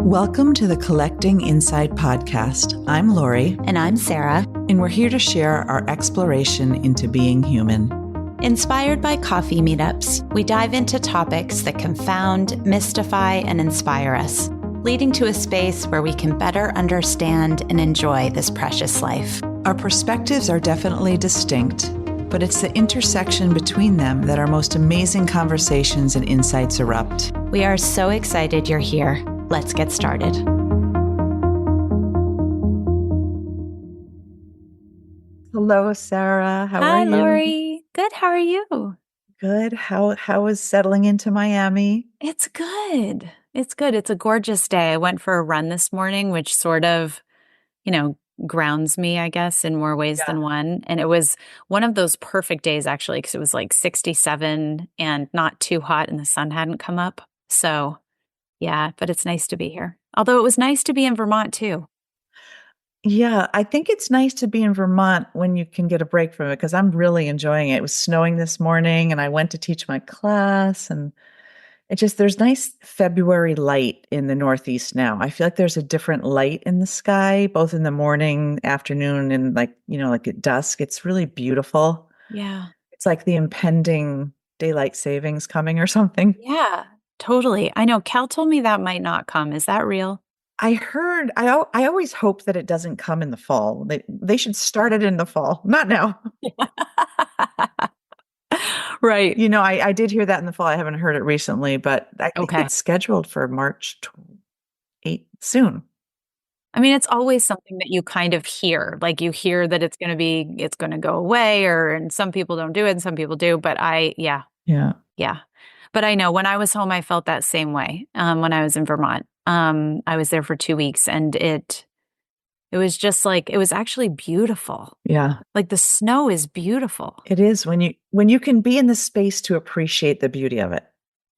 Welcome to the Collecting Insight podcast. I'm Lori. And I'm Sara. And we're here to share our exploration into being human. Inspired by coffee meetups, we dive into topics that confound, mystify, and inspire us, leading to a space where we can better understand and enjoy this precious life. Our perspectives are definitely distinct, but it's the intersection between them that our most amazing conversations and insights erupt. We are so excited you're here. Let's get started. Hello, Sara. How are you? Hi, Lori. Good. How are you? Good. How is settling into Miami? It's good. It's good. It's a gorgeous day. I went for a run this morning, which sort of, grounds me, I guess, in more ways than one. And it was one of those perfect days, actually, because it was like 67 and not too hot and the sun hadn't come up. So, yeah, but it's nice to be here. Although it was nice to be in Vermont, too. Yeah, I think it's nice to be in Vermont when you can get a break from it because I'm really enjoying it. It was snowing this morning and I went to teach my class and there's nice February light in the Northeast now. I feel like there's a different light in the sky, both in the morning, afternoon, and like at dusk. It's really beautiful. Yeah. It's like the impending daylight savings coming or something. Yeah, totally. I know Cal told me that might not come. Is that real? I heard, I always hope that it doesn't come in the fall. They should start it in the fall, not now. Right. I did hear that in the fall. I haven't heard it recently, but I think it's scheduled for March 8th soon. I mean, it's always something that you kind of hear. Like you hear that it's going to go away, and some people don't do it and some people do. But yeah. But I know when I was home, I felt that same way. When I was in Vermont, I was there for 2 weeks and it was just like, it was actually beautiful. Yeah. Like the snow is beautiful. It is when you can be in the space to appreciate the beauty of it.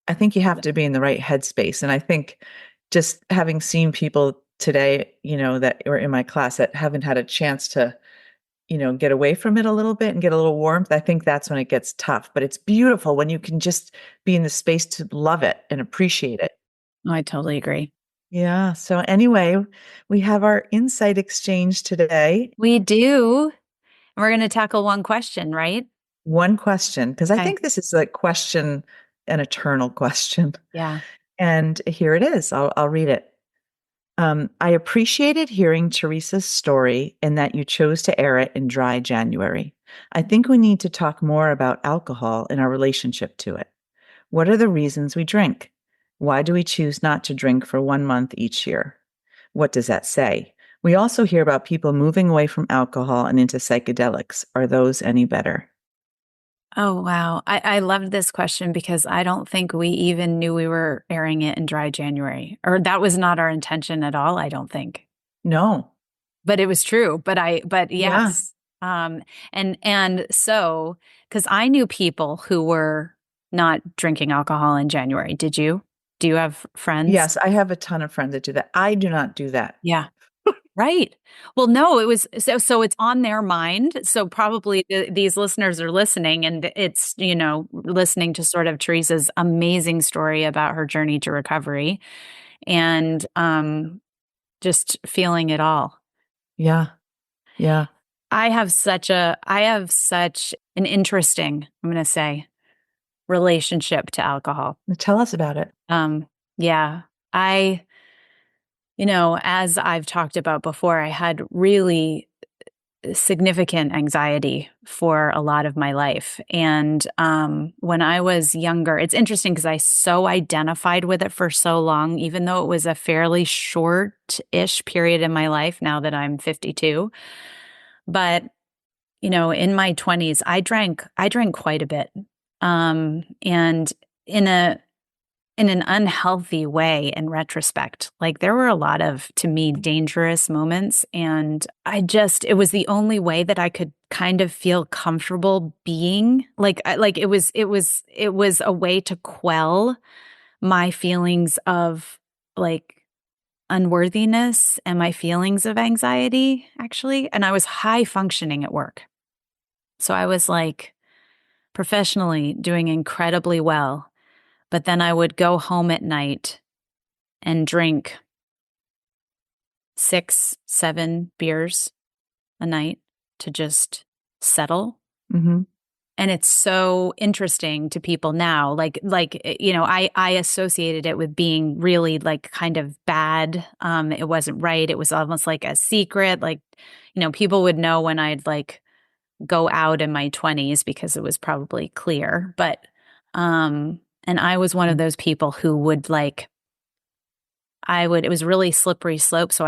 I think you have to be in the right headspace. And I think just having seen people today, that were in my class that haven't had a chance to, get away from it a little bit and get a little warmth, I think that's when it gets tough. But it's beautiful when you can just be in the space to love it and appreciate it. Oh, I totally agree. Yeah. So anyway, we have our insight exchange today. We do. We're going to tackle one question, right? One question, because I think this is a question, an eternal question. Yeah. And here it is. I'll read it. I appreciated hearing Theresa's story and that you chose to air it in dry January. I think we need to talk more about alcohol and our relationship to it. What are the reasons we drink? Why do we choose not to drink for 1 month each year? What does that say? We also hear about people moving away from alcohol and into psychedelics. Are those any better? Oh, wow. I loved this question because I don't think we even knew we were airing it in dry January, or that was not our intention at all, I don't think. No. But it was true. But yes. Yeah. And so, because I knew people who were not drinking alcohol in January. Did you? Do you have friends? Yes, I have a ton of friends that do that. I do not do that. Yeah. Right. Well, no, it was so it's on their mind. So probably these listeners are listening and it's, listening to sort of Theresa's amazing story about her journey to recovery and just feeling it all. Yeah. Yeah. I have such an interesting, I'm going to say, relationship to alcohol. Tell us about it. Yeah. As I've talked about before, I had really significant anxiety for a lot of my life. And when I was younger, it's interesting because I so identified with it for so long, even though it was a fairly short-ish period in my life now that I'm 52. But, in my 20s, I drank quite a bit. And in an unhealthy way in retrospect. Like there were a lot of, to me, dangerous moments. And it was the only way that I could kind of feel comfortable being it was a way to quell my feelings of like unworthiness and my feelings of anxiety, actually. And I was high functioning at work. So I was like professionally doing incredibly well. But then I would go home at night and drink 6, 7 beers a night to just settle. Hmm. And it's so interesting to people now. I associated it with being really like kind of bad. It wasn't right. It was almost like a secret. Like, people would know when I'd like go out in my 20s because it was probably clear. And I was one of those people who would like, it was really slippery slope. So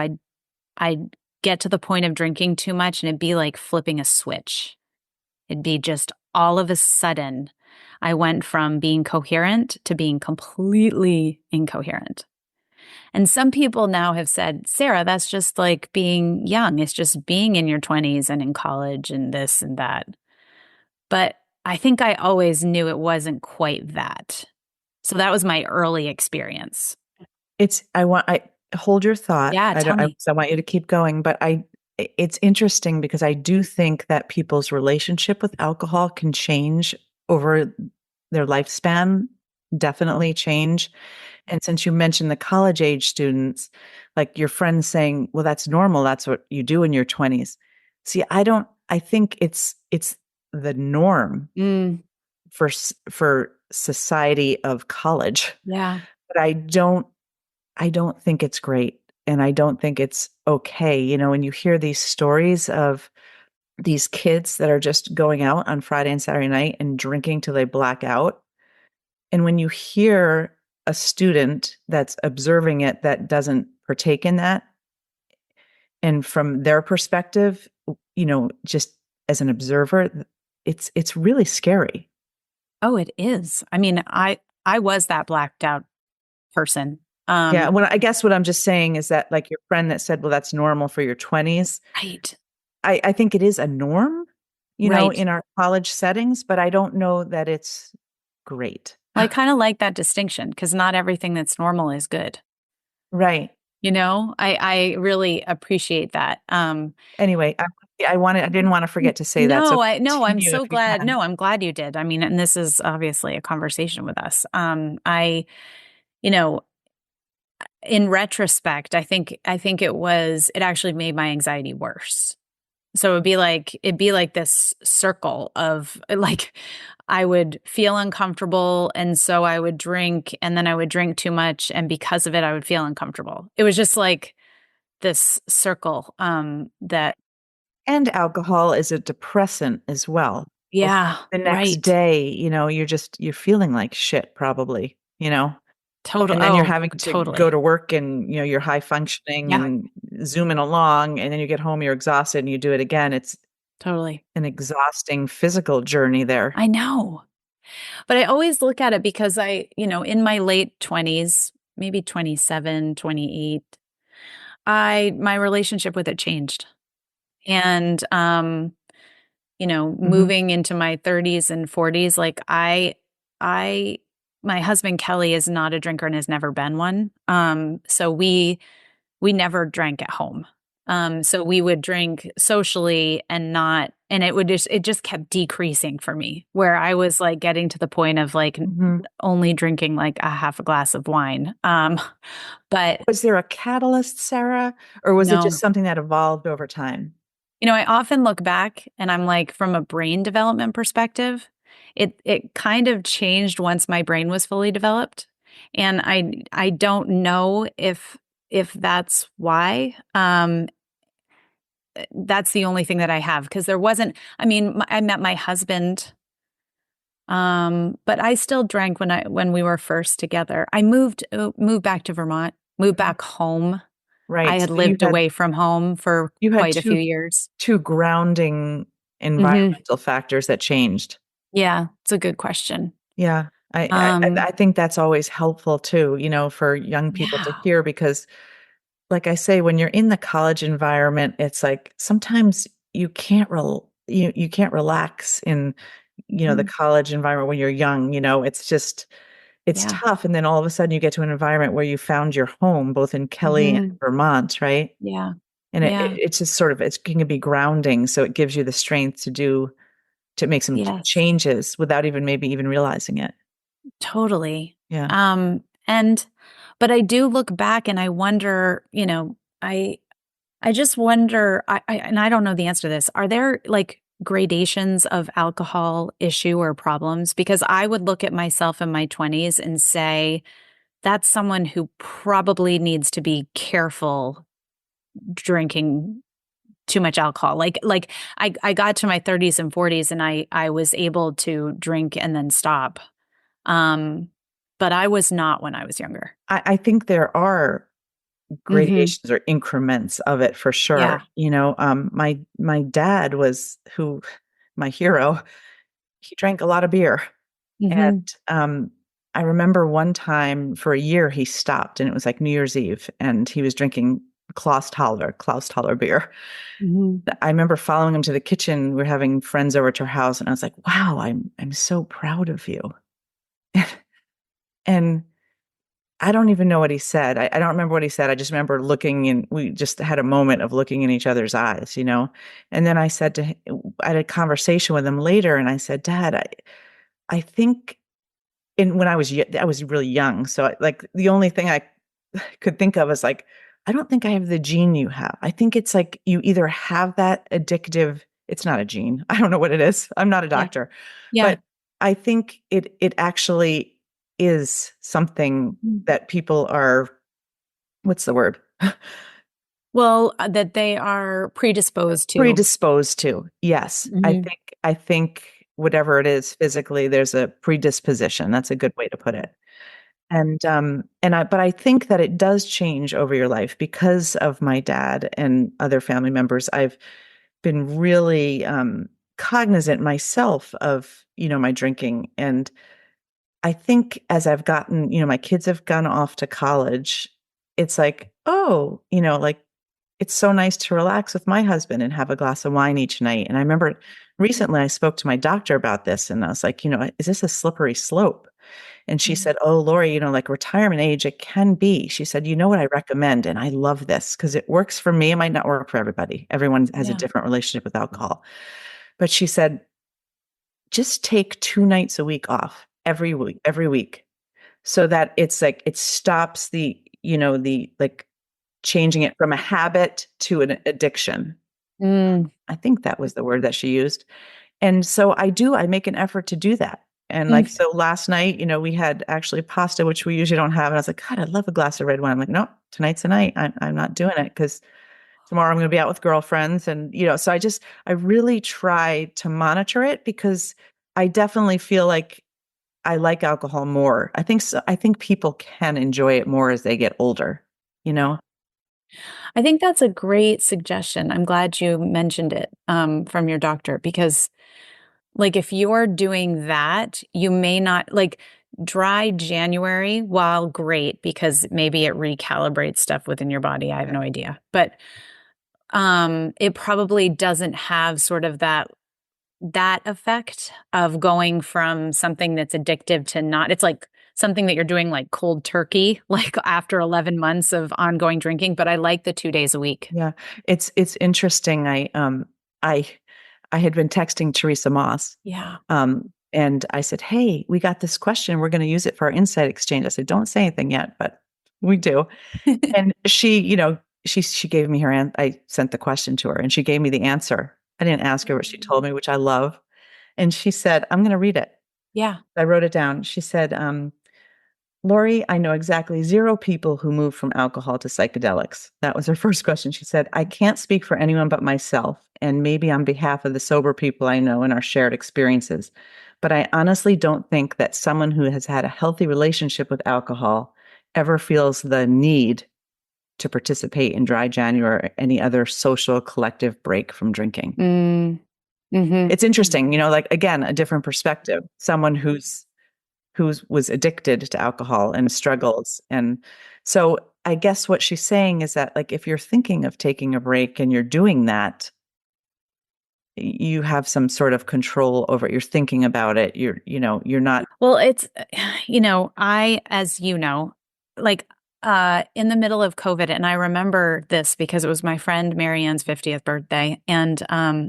I'd get to the point of drinking too much and it'd be like flipping a switch. It'd be just all of a sudden, I went from being coherent to being completely incoherent. And some people now have said, Sara, that's just like being young. It's just being in your 20s and in college and this and that. But I think I always knew it wasn't quite that. So that was my early experience. I hold your thought. Yeah, tell me. I want you to keep going, but it's interesting because I do think that people's relationship with alcohol can change over their lifespan, definitely change. And since you mentioned the college age students, like your friends saying, well, that's normal. That's what you do in your 20s. See, I think it's the norm Mm, for society of college, yeah. but I don't think it's great. And I don't think it's okay. When you hear these stories of these kids that are just going out on Friday and Saturday night and drinking till they black out. And when you hear a student that's observing it that doesn't partake in that, and from their perspective, just as an observer, it's really scary. Oh, it is. I mean, I was that blacked out person. Yeah. I guess what I'm just saying is that, like your friend that said, well, that's normal for your 20s. Right. I think it is a norm, Right. in our college settings, but I don't know that it's great. Well, I kind of like that distinction because not everything that's normal is good. Right. I really appreciate that. Anyway, I didn't want to forget to say that. So No, I'm continue if so you glad. can. No, I'm glad you did. I mean, and this is obviously a conversation with us. You know, in retrospect, I think it actually made my anxiety worse. So it'd be like this circle of like I would feel uncomfortable and so I would drink and then I would drink too much and because of it I would feel uncomfortable. It was just like this circle that And alcohol is a depressant as well. So yeah, the next right. day, you're feeling like shit probably. Total And then you're oh, having to go totally. to work and, you're high functioning Yeah, and zooming along. And then you get home, you're exhausted and you do it again. It's totally. an exhausting physical journey there. I know. But I always look at it because in my late 20s, maybe 27, 28, my relationship with it changed. And Hmm. moving into my 30s and 40s, like I my husband Kelly is not a drinker and has never been one. So we never drank at home. So we would drink socially and it just kept decreasing for me, where I was like getting to the point of like Hmm. only drinking like a half a glass of wine. But Was there a catalyst, Sarah, or was it just no, something that evolved over time? I often look back and I'm like, from a brain development perspective, it kind of changed once my brain was fully developed. And I don't know if that's why. That's the only thing that I have because there wasn't, I mean, I met my husband, but I still drank when we were first together. I moved back to Vermont, moved Mhm. back home. I Right. had So lived away from home for you had quite a few years. two grounding Hmm. environmental factors that changed. Yeah, it's a good question. Yeah. Um, I think that's always helpful too, for young people to yeah, hear because like I say, when you're in the college environment, it's like sometimes you can't relax in, the mm, college environment when you're young, it's yeah, tough. And then all of a sudden you get to an environment where you found your home, both in Kelly and hmm, Vermont, right? yeah, And yeah, it's just sort of, it's going to be grounding. So it gives you the strength to make some yes, changes without even maybe even realizing it. totally. Yeah. And but I do look back and I wonder, I I just wonder, and I don't know the answer to this. Are there like gradations of alcohol issue or problems? Because I would look at myself in my 20s and say, that's someone who probably needs to be careful drinking too much alcohol. I got to my 30s and 40s and I was able to drink and then stop. Um, but I was not when I was younger. I think there are Hmm. gradations or increments of it for sure. Yeah. My dad was who my hero. He drank a lot of beer, and Hmm. I remember one time for a year he stopped, and it was like New Year's Eve, and he was drinking Klaus Taller beer. Hmm. I remember following him to the kitchen. We are having friends over to our house, and I was like, "Wow, I'm so proud of you." And I don't even know what he said. I don't remember what he said. I just remember looking and we just had a moment of looking in each other's eyes, you know? And then I said to him, I had a conversation with him later and I said, Dad, I think, and when I was really young. So like the only thing I could think of is like, I don't think I have the gene you have. I think it's like you either have that addictive, it's not a gene. I don't know what it is. I'm not a Yeah. doctor, Yeah. but I think it actually is something that people are, what's the word? Well, that they are predisposed to. Predisposed to. Yes. Hmm. I think whatever it is physically, there's a predisposition. That's a good way to put it. But I think that it does change over your life because of my dad and other family members. I've been really cognizant myself of, my drinking. And I think as I've gotten, my kids have gone off to college, it's like, oh, like it's so nice to relax with my husband and have a glass of wine each night. And I remember recently I spoke to my doctor about this and I was like, is this a slippery slope? And she said, oh, Lori, like retirement age, it can be. She said, you know what I recommend? And I love this because it works for me. It might not work for everybody. Everyone has a Yeah. different relationship with alcohol. But she said, just take 2 nights a week off every week so that it's like it stops the like changing it from a habit to an addiction. Mm. I think that was the word that she used. And so I make an effort to do that. And like, Mm. so last night, we had actually pasta, which we usually don't have. And I was like, God, I'd love a glass of red wine. I'm like, no, tonight's the night. I'm not doing it because tomorrow I'm going to be out with girlfriends. And, so I really try to monitor it because I definitely feel like I like alcohol more. I think so. I think people can enjoy it more as they get older, you know? I think that's a great suggestion. I'm glad you mentioned it from your doctor because, like, if you're doing that, you may not like dry January, while great because maybe it recalibrates stuff within your body. I have Yeah. no idea, but it probably doesn't have sort of that effect of going from something that's addictive to not. It's like something that you're doing like cold turkey, like after 11 months of ongoing drinking. But I like the 2 days a week. Yeah. It's interesting. I I had been texting Theresa Moss. Yeah. And I said, "Hey, we got this question. We're going to use it for our insight exchange." I said, "Don't say anything yet, but we do." And she, she gave me I sent the question to her and she gave me the answer. I didn't ask her what she told me, which I love. And she said, "I'm going to read it." Yeah. I wrote it down. She said, Lori, I know exactly zero people who moved from alcohol to psychedelics. That was her first question. She said, I can't speak for anyone but myself, and maybe on behalf of the sober people I know and our shared experiences. But I honestly don't think that someone who has had a healthy relationship with alcohol ever feels the need to participate in dry January or any other social collective break from drinking. Mm. Hmm. It's interesting, like again, a different perspective. Someone who was addicted to alcohol and struggles. And so I guess what she's saying is that like if you're thinking of taking a break and you're doing that, you have some sort of control over it. You're thinking about it. You're not. Well, it's, as like, in the middle of COVID, and I remember this because it was my friend Marianne's 50th birthday, and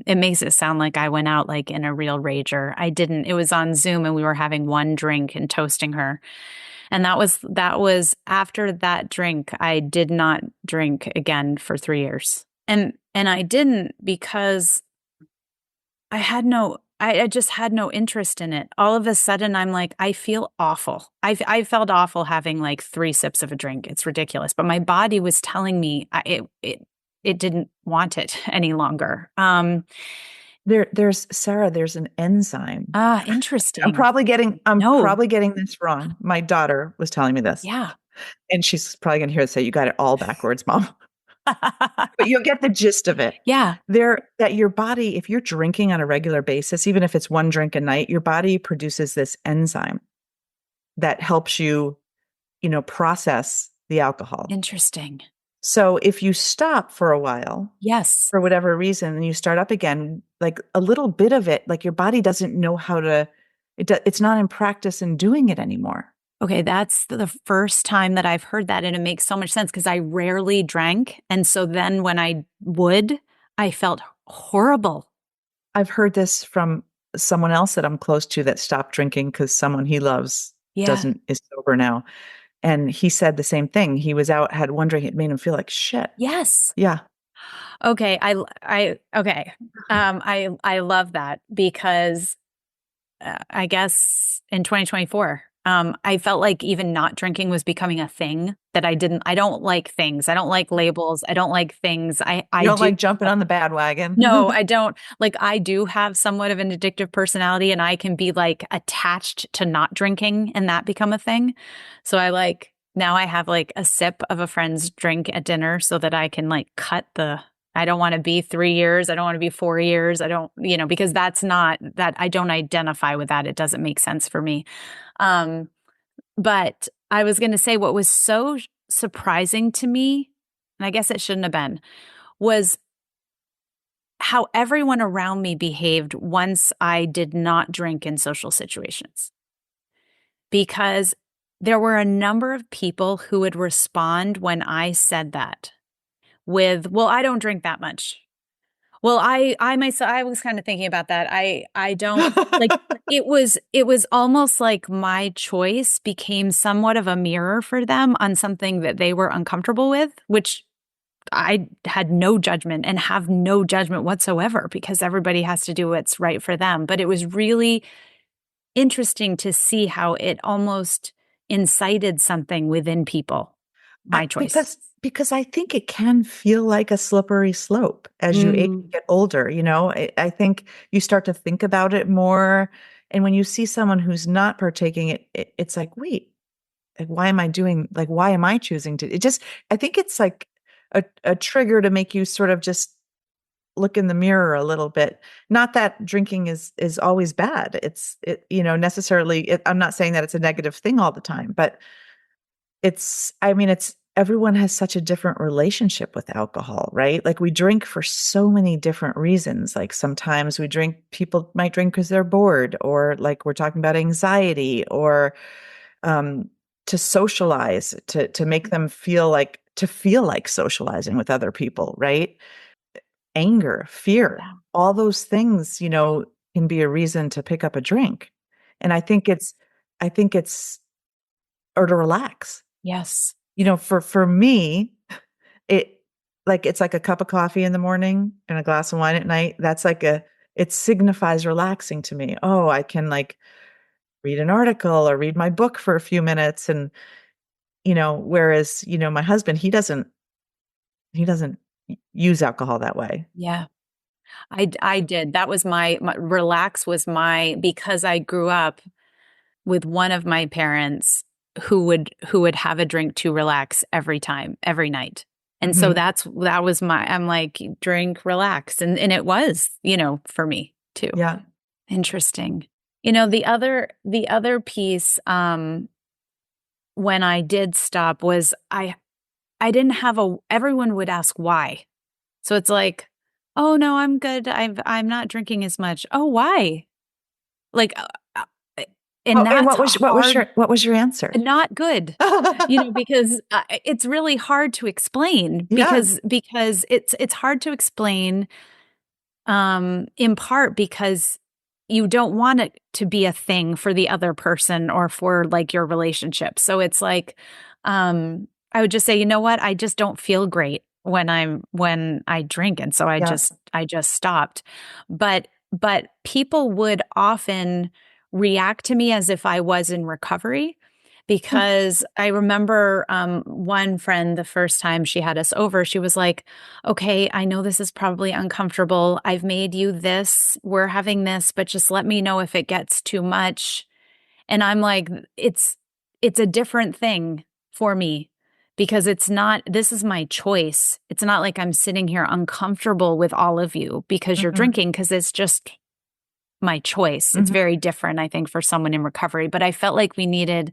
it makes it sound like I went out like in a real rager. I didn't. It was on Zoom, and we were having one drink and toasting her, and that was after that drink. I did not drink again for 3 years. And I didn't because I just had no interest in it. All of a sudden, I'm like, I feel awful. I felt awful having like 3 sips of a drink. It's ridiculous, but my body was telling me it didn't want it any longer. There's Sarah, there's an enzyme. Interesting. I'm No, probably getting this wrong. My daughter was telling me this, yeah. and she's probably going to hear it say, "You got it all backwards, mom." But you'll get the gist of it. Yeah, That your body, if you're drinking on a regular basis, even if it's one drink a night, your body produces this enzyme that helps you, process the alcohol. interesting. So if you stop for a while, Yes. for whatever reason, and you start up again, like a little bit of it, like your body doesn't know how to, it's not in practice in doing it anymore. Okay, that's the first time that I've heard that, and it makes so much sense because I rarely drank. And so then when I would, I felt horrible. I've heard this from someone else that I'm close to that stopped drinking because someone he loves Yeah. doesn't is sober now. And he said the same thing. He was out, had one drink, it made him feel like shit. Yes. Yeah. Okay. Okay. I love that because I guess in 2024, I felt like even not drinking was becoming a thing that I don't like things. I don't like labels. I don't like things. You I don't do. like jumping on the bad wagon. No, I don't. Like, I do have somewhat of an addictive personality and I can be like attached to not drinking and that become a thing. So now I have like a sip of a friend's drink at dinner so that I can like I don't want to be 3 years. I don't want to be 4 years. I don't, because that's not that I don't identify with that. It doesn't make sense for me. Um, but I was going to say what was so surprising to me, and I guess it shouldn't have been, was how everyone around me behaved once I did not drink in social situations. Because there were a number of people who would respond when I said that with, well, I don't drink that much. Well, I myself, I was kind of thinking about that. I don't like it was almost like my choice became somewhat of a mirror for them on something that they were uncomfortable with, which I had no judgment and have no judgment whatsoever because everybody has to do what's right for them. But it was really interesting to see how it almost incited something within people, I, my choice. because I think it can feel like a slippery slope as you age and Mm, get older. I think you start to think about it more, and when you see someone who's not partaking, it's like, wait, like, why am I doing? Like, why am I choosing to? It just, I think it's like a trigger to make you sort of just look in the mirror a little bit. Not that drinking is always bad. Necessarily. I'm not saying that it's a negative thing all the time, but it's everyone has such a different relationship with alcohol, right? Like we drink for so many different reasons. Like sometimes people might drink because they're bored, or like we're talking about anxiety, or um, to socialize, to make them feel like socializing with other people, right? Anger, fear, yeah. all those things, can be a reason to pick up a drink. And I think it's, or to relax. Yes. For me, it it's like a cup of coffee in the morning and a glass of wine at night. It signifies relaxing to me. Oh, I can like read an article or read my book for a few minutes. And, whereas, my husband, he doesn't use alcohol that way. Yeah. I did. That was my relax was because I grew up with one of my parents who would have a drink to relax every time, every night. And so Hmm. that was I'm like, drink, relax. And it was, for me too. Yeah. Interesting. The other piece, when I did stop was I didn't have everyone would ask why. So it's like, oh no, I'm good. I'm not drinking as much. Oh, why? Like, and Oh, and that's hard. what was your answer? Not good, because it's really hard to explain Yeah. because it's hard to explain, in part because you don't want it to be a thing for the other person or for like your relationship. So it's like, I would just say, you know what? I just don't feel great. when I drink, and so Yeah. I just stopped. But people would often react to me as if I was in recovery, Hmm. because I remember one friend, the first time she had us over, she was like, "Okay, I know this is probably uncomfortable. I've made you this. We're having this, but just let me know if it gets too much." And I'm like, it's a different thing for me, because it's not, this is my choice. It's not like I'm sitting here uncomfortable with all of you because you're Hmm. drinking, because it's just my choice. It's Hmm. very different, I think, for someone in recovery. But I felt like we needed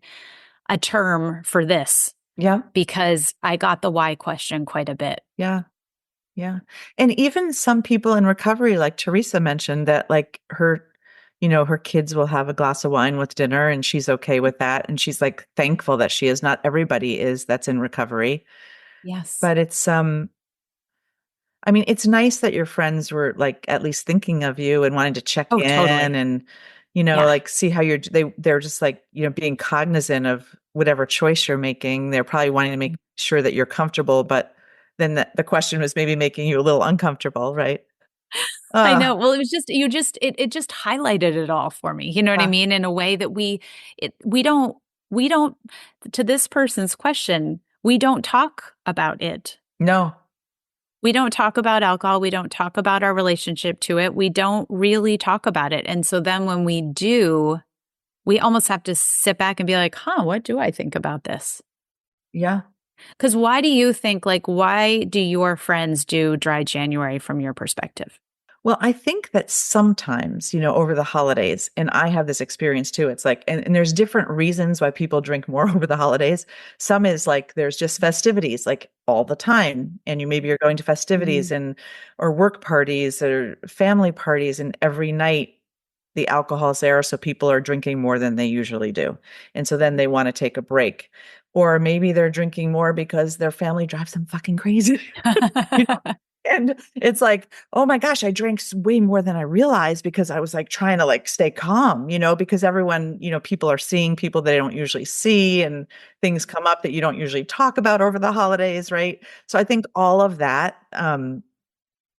a term for this Yeah. because I got the why question quite a bit. Yeah. Yeah. And even some people in recovery, like Teresa mentioned, that like her kids will have a glass of wine with dinner and she's okay with that. And she's like thankful that she is. Not everybody is that's in recovery. Yes. But I mean, it's nice that your friends were like at least thinking of you and wanting to check Oh, in totally. and, Yeah. like see how they're just like, being cognizant of whatever choice you're making. They're probably wanting to make sure that you're comfortable, but then the question was maybe making you a little uncomfortable, right? I Uh, know. Well, it was just it just highlighted it all for me. You know what I yeah. mean? In a way that we don't, to this person's question, we don't talk about it. No. We don't talk about alcohol. We don't talk about our relationship to it. We don't really talk about it. And so then when we do, we almost have to sit back and be like, "Huh, what do I think about this?" Yeah. Because why do you think, like, why do your friends do dry January from your perspective? Well, I think that sometimes, over the holidays, and I have this experience too, it's like, and there's different reasons why people drink more over the holidays. Some is like there's just festivities like all the time. And maybe you're going to festivities Mhm. or work parties or family parties, and every night the alcohol's there. So people are drinking more than they usually do. And so then they want to take a break. Or maybe they're drinking more because their family drives them fucking crazy. And it's like, oh my gosh, I drank way more than I realized because I was like trying to like stay calm, because everyone, people are seeing people they don't usually see and things come up that you don't usually talk about over the holidays, right? So I think all of that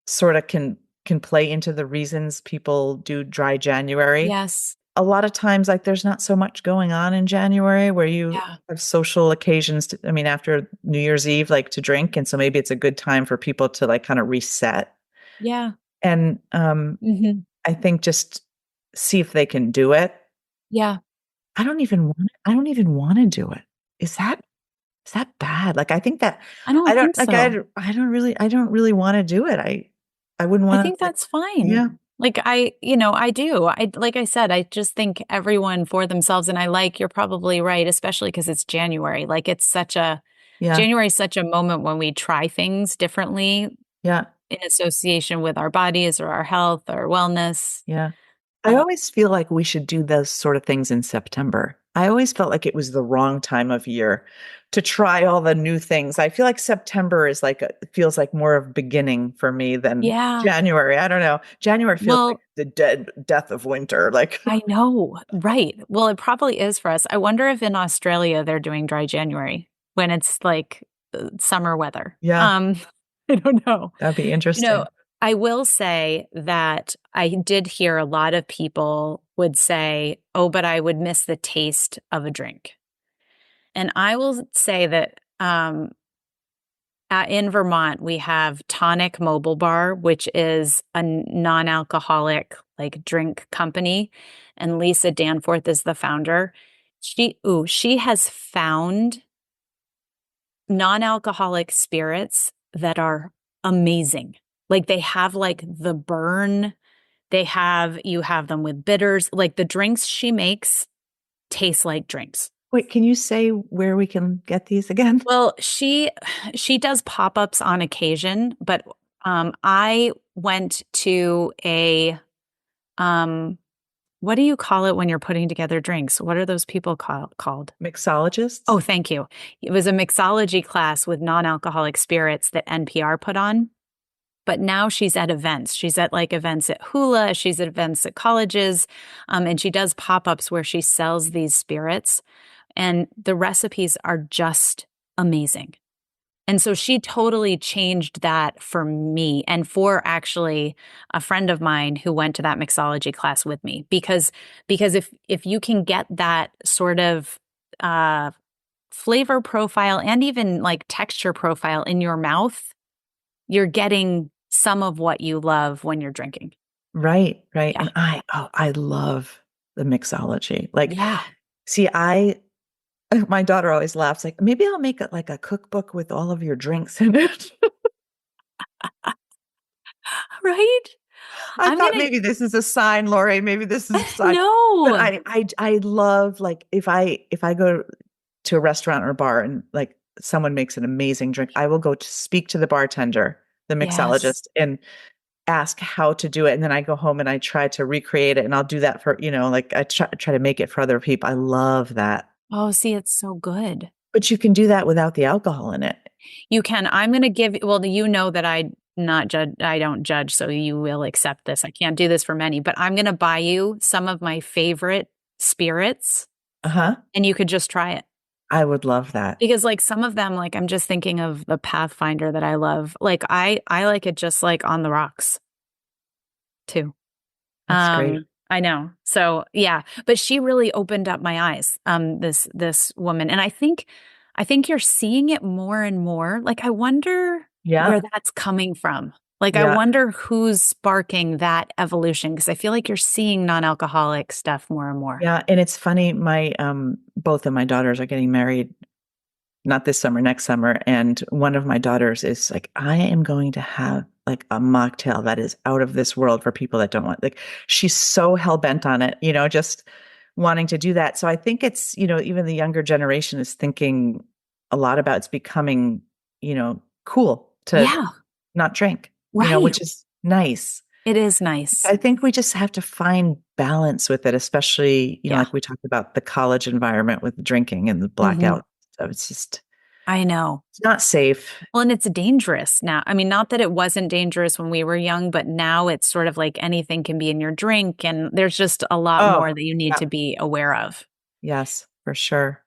sort of can play into the reasons people do dry January. Yes. A lot of times, like there's not so much going on in January where you Yeah. have social occasions I mean, after New Year's Eve, like to drink. And so maybe it's a good time for people to like kind of reset. Yeah. And Mhm. I think just see if they can do it. Yeah. I don't even want to do it. Is that is that bad? Like I think that I don't think so. I don't really want to do it. I wouldn't I want to think like that's fine. yeah. Like I do. Like I said, I just think everyone for themselves, and I like, you're probably right, especially because it's January. Like it's such a Yeah. January is such a moment when we try things differently Yeah. in association with our bodies or our health or wellness. Yeah. I Uh, always feel like we should do those sort of things in September. I always felt like it was the wrong time of year to try all the new things. I feel like September is like feels like more of beginning for me than yeah. January. I don't know. January feels like Well, the dead death of winter. Like, I know, right. Well, it probably is for us. I wonder if in Australia they're doing dry January when it's like summer weather. yeah, I don't know. that'd be You know, interesting. I will say that I did hear a lot of people would say, "Oh, but I would miss the taste of a drink." And I will say that in Vermont, we have Tonic Mobile Bar, which is a non-alcoholic like drink company, and Lisa Danforth is the founder. She has found non-alcoholic spirits that are amazing. Like they have like the burn, you have them with bitters. Like the drinks she makes taste like drinks. Wait, can you say where we can get these again? Well, she does pop-ups on occasion, but I went to a um what do you call it when you're putting together drinks? What are those people called? Oh, Mixologists? thank you. It was a mixology class with non-alcoholic spirits that NPR put on. But now she's at events. She's at like events at Hula, she's at events at colleges, and she does pop-ups where she sells these spirits, and the recipes are just amazing. And so she totally changed that for me and for actually a friend of mine who went to that mixology class with me because if you can get that sort of uh flavor profile and even like texture profile in your mouth, you're getting some of what you love when you're drinking. Right, right. Yeah. And I love the mixology. Like, Yeah. see, my daughter always laughs, like, maybe I'll make it like a cookbook with all of your drinks in it. Right? I I'm thought gonna maybe this is a sign, Lori. Maybe this is a sign. But no. I love, like, if I go to a restaurant or a bar and like someone makes an amazing drink, I will go to speak to the bartender, the Yes. mixologist, and ask how to do it. And then I go home and I try to recreate it. And I'll do that for, like I try to make it for other people. I love that. Oh, see, it's so good. But you can do that without the alcohol in it. You can. I'm going to give, well, you know that I not judge, I don't judge, so you will accept this. I can't do this for many, but I'm going to buy you some of my favorite spirits Uh-huh. and you could just try it. I would love that. Because like some of them, like I'm just thinking of the Pathfinder that I love. Like I like it just like on the rocks too. That's great. I know. So yeah, but she really opened up my eyes, this woman. And I think you're seeing it more and more. Like I wonder Yeah. where that's coming from. Like I Yeah. wonder who's sparking that evolution because I feel like you're seeing non-alcoholic stuff more and more. Yeah. And it's funny, my both of my daughters are getting married, not this summer, next summer. And one of my daughters is like, I am going to have like a mocktail that is out of this world for people that don't want, like, she's so hell bent on it, just wanting to do that. So I think it's, even the younger generation is thinking a lot about it's becoming, cool to Yeah, not drink, right. which is nice. It is nice. I think we just have to find balance with it, especially, Yeah. like we talked about the college environment with drinking and the Hmm. blackout. So I know. it's not safe. Well, and it's dangerous now. I mean, not that it wasn't dangerous when we were young, but now it's sort of like anything can be in your drink, and there's just a lot more Oh, that you need yeah. to be aware of. Yes, for sure.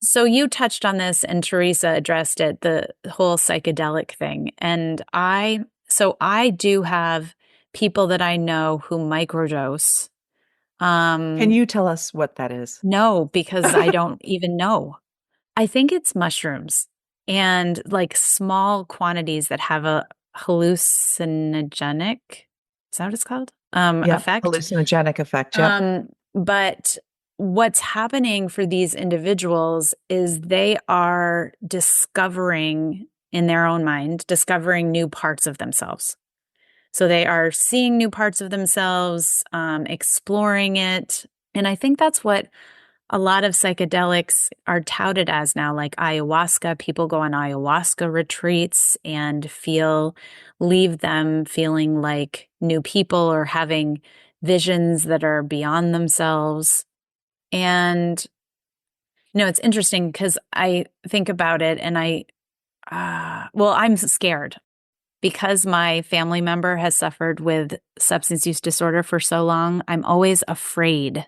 So you touched on this, and Theresa addressed it, the whole psychedelic thing. So I do have people that I know who microdose. Can Um, you tell us what that is? no, because I don't even know. I think it's mushrooms and like small quantities that have a hallucinogenic, is that what it's called? Yep, Effect. hallucinogenic effect. Yep. But what's happening for these individuals is they are discovering in their own mind, discovering new parts of themselves. So they are seeing new parts of themselves, exploring it. And I think that's what a lot of psychedelics are touted as now, like ayahuasca. People go on ayahuasca retreats and leave them feeling like new people or having visions that are beyond themselves. And, it's interesting because I think about it and well, I'm scared because my family member has suffered with substance use disorder for so long. I'm always afraid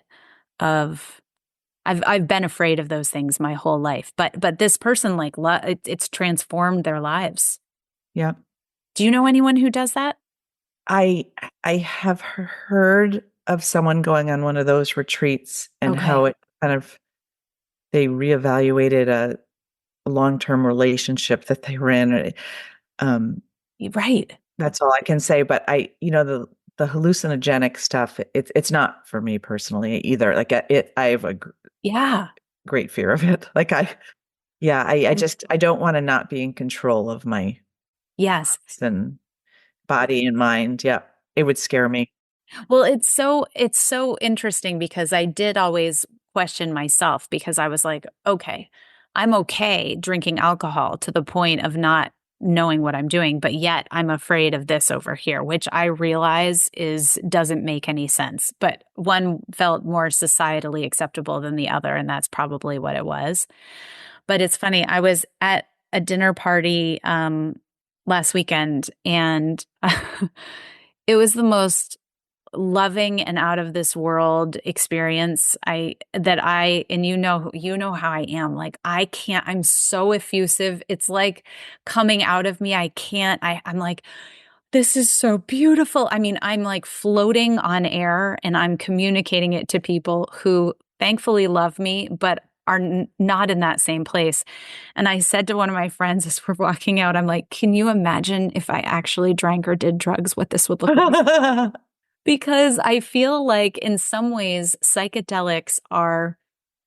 of I've been afraid of those things my whole life, but this person it's transformed their lives. Yep. Do you know anyone who does that? I I have heard of someone going on one of those retreats and Okay. how it kind of they reevaluated a long-term relationship that they were in. Um, Right. that's all I can say. But the hallucinogenic stuff, it's not for me personally either. Like I have a Yeah. great fear of it. Like yeah, I don't want to not be in control of my Yes. thoughts and body and mind. Yeah, it would scare me. Well, it's so interesting because I did always question myself because I was like, okay, I'm okay drinking alcohol to the point of not knowing what I'm doing, but yet I'm afraid of this over here, which I realize is doesn't make any sense. But one felt more societally acceptable than the other, and that's probably what it was. But it's funny, I was at a dinner party last weekend and it was the most loving and out of this world experience. And you know how I am. Like I can't, I'm so effusive. It's like coming out of me. I'm like, this is so beautiful. I mean, I'm like floating on air and I'm communicating it to people who thankfully love me, but are not in that same place. And I said to one of my friends as we're walking out, I'm like, can you imagine if I actually drank or did drugs, what this would look like? Because I feel like in some ways, psychedelics are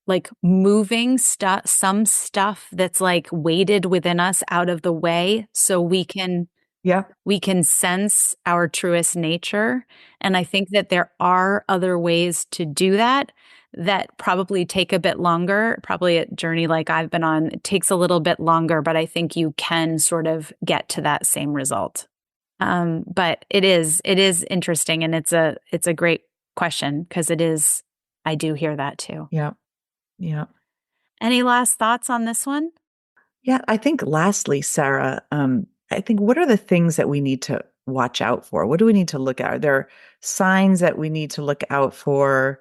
like moving some stuff that's like weighted within us out of the way so Yeah. we can sense our truest nature. And I think that there are other ways to do that that probably take a bit longer. Probably a journey like I've been on, it takes a little bit longer, but I think you can sort of get to that same result. But it is interesting, and it's a great question because I do hear that too. Yeah. Yeah. Any last thoughts on this one? Yeah. I think lastly, Sarah, I think what are the things that we need to watch out for? What do we need to look at? Are there signs that we need to look out for?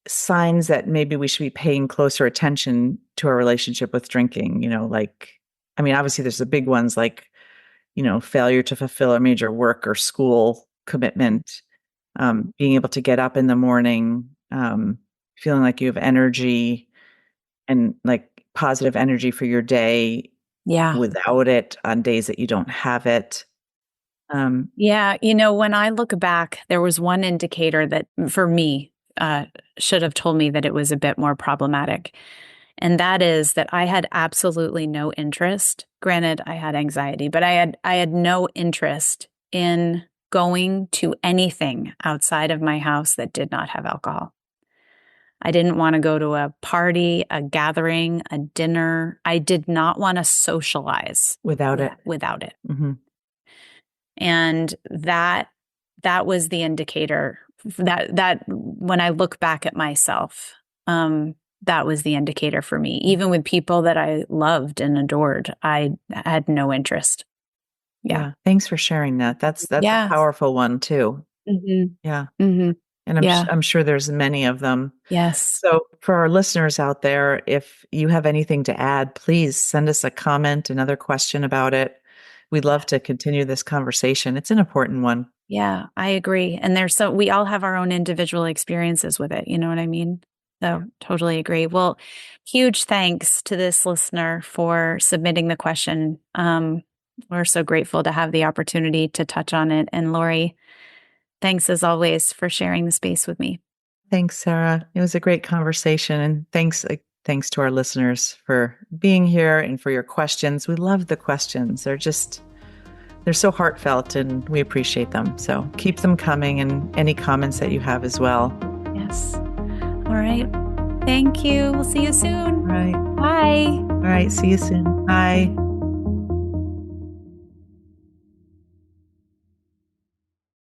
Signs that maybe we should be paying closer attention to our relationship with drinking, like, I mean, obviously there's the big ones like, failure to fulfill a major work or school commitment, being able to get up in the morning, feeling like you have energy and like positive energy for your day Yeah. without it on days that you don't have it. Yeah. When I look back, there was one indicator that for me should have told me that it was a bit more problematic. And that is that I had absolutely no interest. Granted, I had anxiety, but I had no interest in going to anything outside of my house that did not have alcohol. I didn't want to go to a party, a gathering, a dinner. I did not want to socialize Without it. without it. Mm-hmm. And that was the indicator that when I look back at myself, that was the indicator for me. Even with people that I loved and adored, I had no interest. Yeah. Thanks for sharing that. That's a Yeah. powerful one too. Hmm. Yeah. Hmm. And Yeah. I'm sure there's many of them. Yes. So for our listeners out there, if you have anything to add, please send us a comment, another question about it. We'd love to continue this conversation. It's an important one. Yeah, I agree. And we all have our own individual experiences with it. You know what I mean? So totally agree. Well, huge thanks to this listener for submitting the question. We're so grateful to have the opportunity to touch on it. And Lori, thanks as always for sharing the space with me. Thanks, Sarah. It was a great conversation. And thanks to our listeners for being here and for your questions. We love the questions. They're so heartfelt and we appreciate them. So keep them coming and any comments that you have as well. Yes. All right. Thank you. We'll see you soon. All right. Bye. All right. See you soon. Bye.